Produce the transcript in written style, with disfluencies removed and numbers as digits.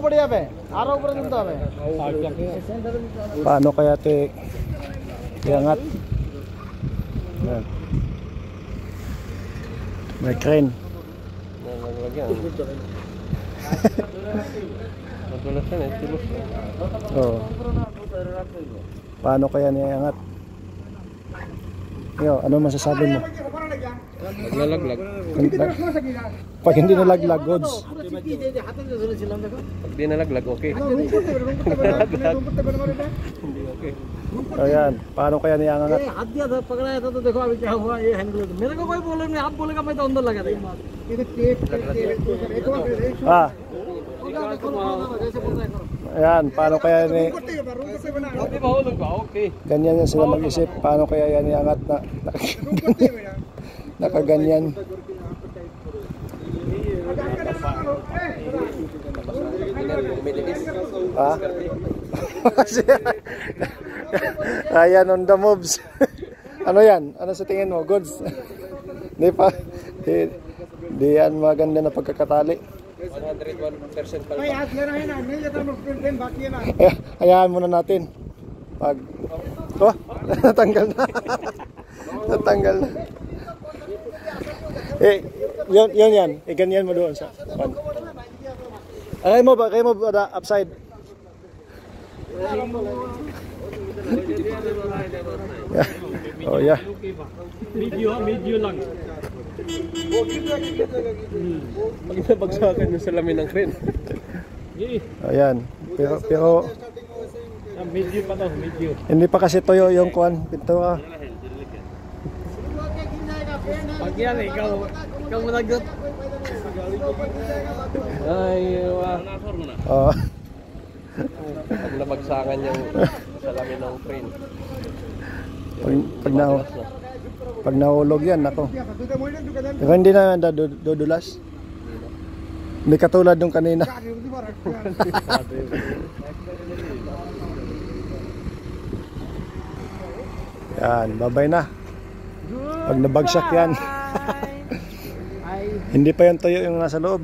pwede yabe. Araw pa rin ito yabe. Paano kaya ito iangat? Yan. May crane. Oh. Paano kaya niya iangat? Yo, ano masasabi mo? Nalaglag. Pag hindi nalaglag, goods. Pag di nalaglag, okay. Hindi okay. Ayan, paano kaya niya iangat? हाथ दिया था पकड़ाया था तो देखो अभी क्या हुआ ये हैंडल मेरे को कोई प्रॉब्लम नहीं आप बोलेगा मैं तो अंदर लगा देगा Ah. Ayan, paano kaya ni ganyan yan sila mag-isip. Paano kaya yan iangat na nakaganyan. Ah? Ayan, on the moves. Ano yan? Ano sa tingin mo? Goods? Di pa? Di yan maganda na pagkakatali. 101% pala. Hayaan muna natin. Pag natanggal na. Natanggal na. Yan. Ganyan mo doon sa. Kaya mo ba upside? Yeah. Oh yeah. Medyo lang. Pag nabagsakan yung salamin ng crane. Ayan. Pero Medyo pa to, medyo. hindi pa kasi tuyo yung kuan pinto. Pag yan ikaw managot. Ay, Oh. pag nabagsakan yung salamin ng crane. Pag nahulog yan, ako. Pero hindi na dudulas. Hindi katulad nung kanina. Yan, babay na. Pag nabagsak yan. Hindi pa yung tuyo yung nasa loob.